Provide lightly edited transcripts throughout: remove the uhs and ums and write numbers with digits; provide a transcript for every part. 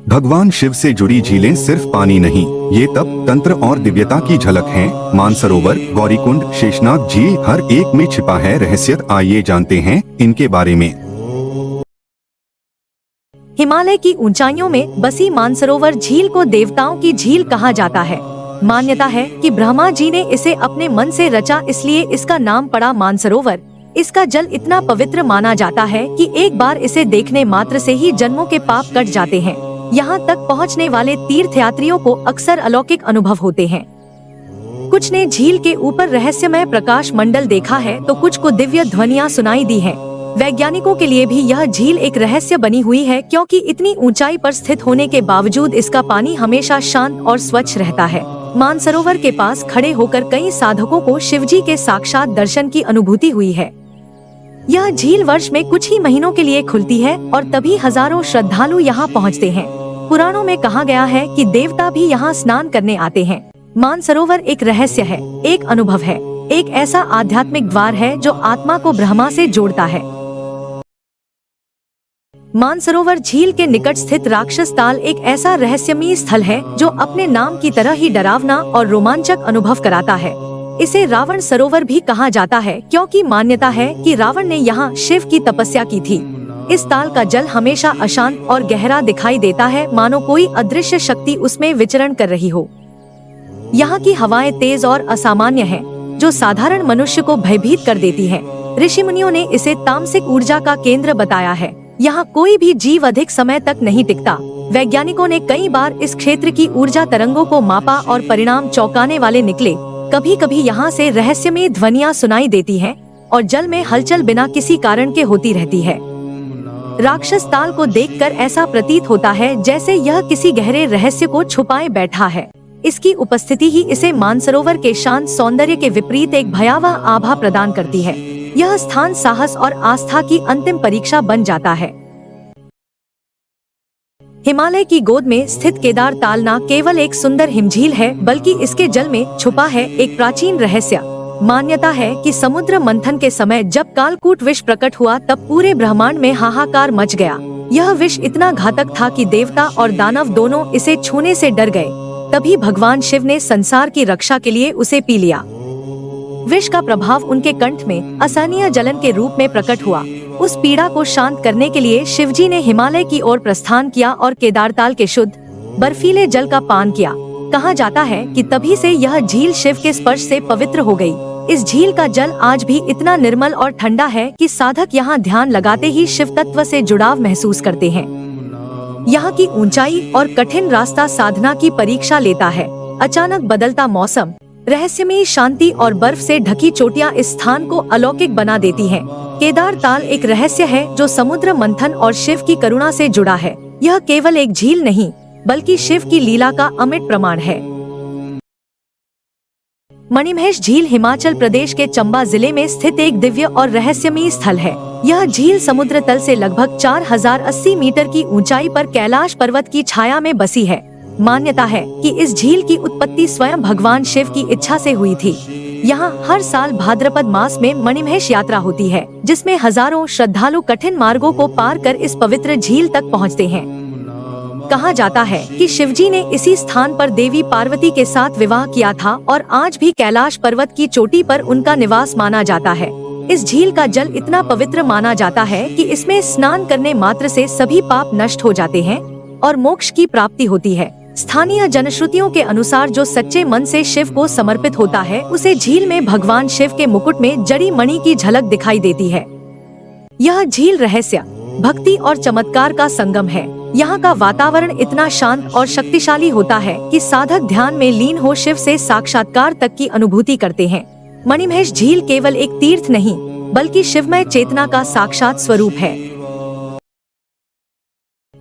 भगवान शिव से जुड़ी झीलें सिर्फ पानी नहीं, ये तप, तंत्र और दिव्यता की झलक हैं। मानसरोवर, गौरीकुंड, शेषनाग झील, हर एक में छिपा है रहस्य। आइए जानते हैं इनके बारे में। हिमालय की ऊंचाइयों में बसी मानसरोवर झील को देवताओं की झील कहा जाता है। मान्यता है कि ब्रह्मा जी ने इसे अपने मन से रचा, इसलिए इसका नाम पड़ा मानसरोवर। इसका जल इतना पवित्र माना जाता है कि एक बार इसे देखने मात्र से ही जन्मों के पाप कट जाते हैं। यहाँ तक पहुँचने वाले तीर्थयात्रियों को अक्सर अलौकिक अनुभव होते हैं। कुछ ने झील के ऊपर रहस्यमय प्रकाश मंडल देखा है तो कुछ को दिव्य ध्वनियाँ सुनाई दी हैं। वैज्ञानिकों के लिए भी यह झील एक रहस्य बनी हुई है, क्योंकि इतनी ऊंचाई पर स्थित होने के बावजूद इसका पानी हमेशा शांत और स्वच्छ रहता है। मानसरोवर के पास खड़े होकर कई साधकों को शिवजी के साक्षात दर्शन की अनुभूति हुई है। यह झील वर्ष में कुछ ही महीनों के लिए खुलती है और तभी हजारों श्रद्धालु यहाँ पहुँचते हैं। पुराणों में कहा गया है कि देवता भी यहाँ स्नान करने आते हैं। मानसरोवर एक रहस्य है, एक अनुभव है, एक ऐसा आध्यात्मिक द्वार है जो आत्मा को ब्रह्मा से जोड़ता है। मानसरोवर झील के निकट स्थित राक्षस ताल एक ऐसा रहस्यमयी स्थल है जो अपने नाम की तरह ही डरावना और रोमांचक अनुभव कराता है। इसे रावण सरोवर भी कहा जाता है, क्योंकि मान्यता है कि रावण ने यहाँ शिव की तपस्या की थी। इस ताल का जल हमेशा अशांत और गहरा दिखाई देता है, मानो कोई अदृश्य शक्ति उसमें विचरण कर रही हो। यहाँ की हवाएं तेज और असामान्य हैं, जो साधारण मनुष्य को भयभीत कर देती हैं। ऋषि मुनियों ने इसे तामसिक ऊर्जा का केंद्र बताया है। यहाँ कोई भी जीव अधिक समय तक नहीं टिकता। वैज्ञानिकों ने कई बार इस क्षेत्र की ऊर्जा तरंगों को मापा और परिणाम चौंकाने वाले निकले। कभी कभी यहाँ से रहस्यमयी ध्वनियाँ सुनाई देती हैं और जल में हलचल बिना किसी कारण के होती रहती है। राक्षस ताल को देखकर ऐसा प्रतीत होता है जैसे यह किसी गहरे रहस्य को छुपाए बैठा है। इसकी उपस्थिति ही इसे मानसरोवर के शांत सौंदर्य के विपरीत एक भयावह आभा प्रदान करती है। यह स्थान साहस और आस्था की अंतिम परीक्षा बन जाता है। हिमालय की गोद में स्थित केदार ताल न केवल एक सुंदर हिमझील है, बल्कि इसके जल में छुपा है एक प्राचीन रहस्य। मान्यता है कि समुद्र मंथन के समय जब कालकूट विष प्रकट हुआ तब पूरे ब्रह्मांड में हाहाकार मच गया। यह विष इतना घातक था कि देवता और दानव दोनों इसे छूने से डर गए। तभी भगवान शिव ने संसार की रक्षा के लिए उसे पी लिया। विष का प्रभाव उनके कंठ में असहनीय जलन के रूप में प्रकट हुआ। उस पीड़ा को शांत करने के लिए शिवजी ने हिमालय की ओर प्रस्थान किया और केदारताल के शुद्ध बर्फीले जल का पान किया। कहा जाता है कि तभी से यह झील शिव के स्पर्श से पवित्र हो गई। इस झील का जल आज भी इतना निर्मल और ठंडा है कि साधक यहाँ ध्यान लगाते ही शिव तत्व से जुड़ाव महसूस करते हैं। यहाँ की ऊंचाई और कठिन रास्ता साधना की परीक्षा लेता है। अचानक बदलता मौसम, रहस्यमयी शांति और बर्फ से ढकी चोटियाँ इस स्थान को अलौकिक बना देती हैं। केदार ताल एक रहस्य है जो समुद्र मंथन और शिव की करुणा से जुड़ा है। यह केवल एक झील नहीं, बल्कि शिव की लीला का अमिट प्रमाण है। मणिमहेश झील हिमाचल प्रदेश के चंबा जिले में स्थित एक दिव्य और रहस्यमयी स्थल है। यह झील समुद्र तल से लगभग 4080 मीटर की ऊंचाई पर कैलाश पर्वत की छाया में बसी है। मान्यता है कि इस झील की उत्पत्ति स्वयं भगवान शिव की इच्छा से हुई थी। यहाँ हर साल भाद्रपद मास में मणिमहेश यात्रा होती है, जिसमें हजारों श्रद्धालु कठिन मार्गों को पार कर इस पवित्र झील तक पहुँचते हैं। कहा जाता है कि शिवजी ने इसी स्थान पर देवी पार्वती के साथ विवाह किया था और आज भी कैलाश पर्वत की चोटी पर उनका निवास माना जाता है। इस झील का जल इतना पवित्र माना जाता है कि इसमें स्नान करने मात्र से सभी पाप नष्ट हो जाते हैं और मोक्ष की प्राप्ति होती है। स्थानीय जनश्रुतियों के अनुसार जो सच्चे मन से शिव को समर्पित होता है, उसे झील में भगवान शिव के मुकुट में जड़ी मणि की झलक दिखाई देती है। यह झील रहस्य, भक्ति और चमत्कार का संगम है। यहाँ का वातावरण इतना शांत और शक्तिशाली होता है कि साधक ध्यान में लीन हो शिव से साक्षात्कार तक की अनुभूति करते हैं। मणिमहेश झील केवल एक तीर्थ नहीं, बल्कि शिवमय चेतना का साक्षात स्वरूप है।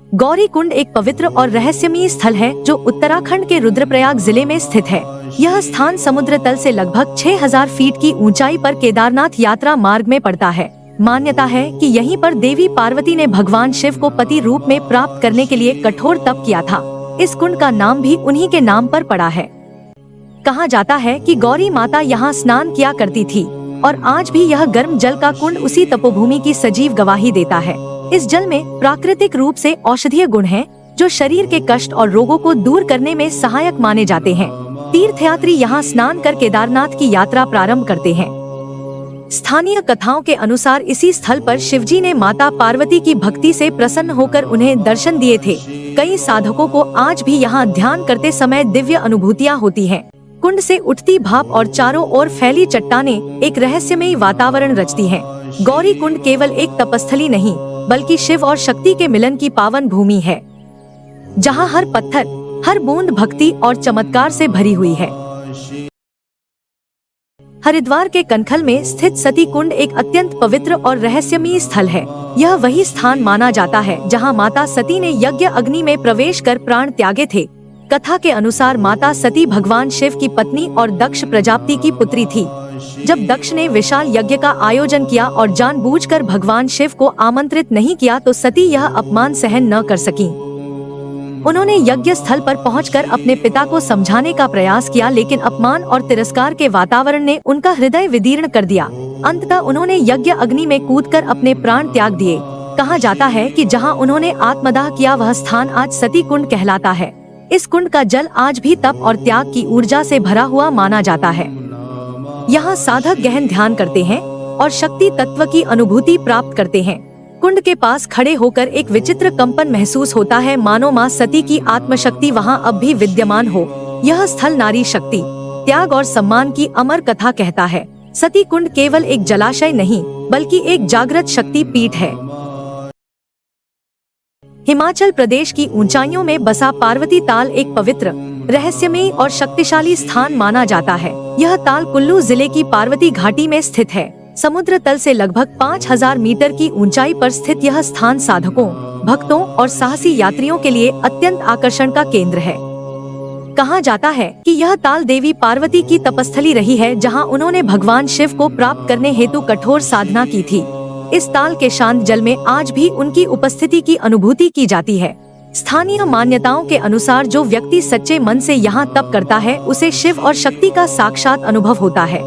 गौरीकुंड एक पवित्र और रहस्यमयी स्थल है जो उत्तराखंड के रुद्रप्रयाग जिले में स्थित है। यह स्थान समुद्र तल से लगभग 6000 फीट की ऊंचाई पर केदारनाथ यात्रा मार्ग में पड़ता है। मान्यता है कि यहीं पर देवी पार्वती ने भगवान शिव को पति रूप में प्राप्त करने के लिए कठोर तप किया था। इस कुंड का नाम भी उन्हीं के नाम पर पड़ा है। कहा जाता है कि गौरी माता यहाँ स्नान किया करती थी और आज भी यह गर्म जल का कुंड उसी तपोभूमि की सजीव गवाही देता है। इस जल में प्राकृतिक रूप से औषधीय गुण हैं, जो शरीर के कष्ट और रोगों को दूर करने में सहायक माने जाते हैं। तीर्थयात्री यहाँ स्नान कर केदारनाथ की यात्रा प्रारंभ करते हैं। स्थानीय कथाओं के अनुसार इसी स्थल पर शिवजी ने माता पार्वती की भक्ति से प्रसन्न होकर उन्हें दर्शन दिए थे। कई साधकों को आज भी यहाँ ध्यान करते समय दिव्य अनुभूतियाँ होती हैं। कुंड से उठती भाप और चारों ओर फैली चट्टानें एक रहस्यमयी वातावरण रचती हैं। गौरी कुंड केवल एक तपस्थली नहीं, बल्कि शिव और शक्ति के मिलन की पावन भूमि है, जहाँ हर पत्थर, हर बूंद भक्ति और चमत्कार से भरी हुई है। हरिद्वार के कनखल में स्थित सती कुंड एक अत्यंत पवित्र और रहस्यमयी स्थल है। यह वही स्थान माना जाता है जहां माता सती ने यज्ञ अग्नि में प्रवेश कर प्राण त्यागे थे। कथा के अनुसार माता सती भगवान शिव की पत्नी और दक्ष प्रजापति की पुत्री थी। जब दक्ष ने विशाल यज्ञ का आयोजन किया और जानबूझकर भगवान शिव को आमंत्रित नहीं किया तो सती यह अपमान सहन न कर सकी। उन्होंने यज्ञ स्थल पर पहुंचकर अपने पिता को समझाने का प्रयास किया, लेकिन अपमान और तिरस्कार के वातावरण ने उनका हृदय विदीर्ण कर दिया। अंततः उन्होंने यज्ञ अग्नि में कूदकर अपने प्राण त्याग दिए। कहा जाता है कि जहां उन्होंने आत्मदाह किया वह स्थान आज सती कुंड कहलाता है। इस कुंड का जल आज भी तप और त्याग की ऊर्जा से भरा हुआ माना जाता है। यहाँ साधक गहन ध्यान करते हैं और शक्ति तत्व की अनुभूति प्राप्त करते हैं। कुंड के पास खड़े होकर एक विचित्र कंपन महसूस होता है, मानो मां सती की आत्मशक्ति वहां अब भी विद्यमान हो। यह स्थल नारी शक्ति, त्याग और सम्मान की अमर कथा कहता है। सती कुंड केवल एक जलाशय नहीं, बल्कि एक जागृत शक्ति पीठ है। हिमाचल प्रदेश की ऊंचाइयों में बसा पार्वती ताल एक पवित्र, रहस्यमयी और शक्तिशाली स्थान माना जाता है। यह ताल कुल्लू जिले की पार्वती घाटी में स्थित है। समुद्र तल से लगभग 5000 मीटर की ऊंचाई पर स्थित यह स्थान साधकों, भक्तों और साहसी यात्रियों के लिए अत्यंत आकर्षण का केंद्र है। कहा जाता है कि यह ताल देवी पार्वती की तपस्थली रही है, जहां उन्होंने भगवान शिव को प्राप्त करने हेतु कठोर साधना की थी। इस ताल के शांत जल में आज भी उनकी उपस्थिति की अनुभूति की जाती है। स्थानीय मान्यताओं के अनुसार जो व्यक्ति सच्चे मन से यहाँ तप करता है उसे शिव और शक्ति का साक्षात अनुभव होता है।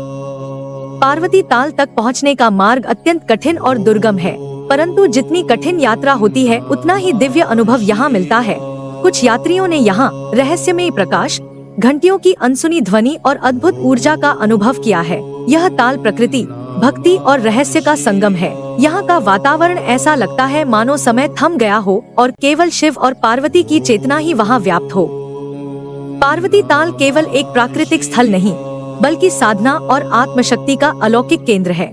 पार्वती ताल तक पहुँचने का मार्ग अत्यंत कठिन और दुर्गम है, परंतु जितनी कठिन यात्रा होती है उतना ही दिव्य अनुभव यहाँ मिलता है। कुछ यात्रियों ने यहाँ रहस्यमयी प्रकाश, घंटियों की अनसुनी ध्वनि और अद्भुत ऊर्जा का अनुभव किया है। यह ताल प्रकृति, भक्ति और रहस्य का संगम है। यहाँ का वातावरण ऐसा लगता है मानो समय थम गया हो और केवल शिव और पार्वती की चेतना ही वहाँ व्याप्त हो। पार्वती ताल केवल एक प्राकृतिक स्थल नहीं, बल्कि साधना और आत्मशक्ति का अलौकिक केंद्र है।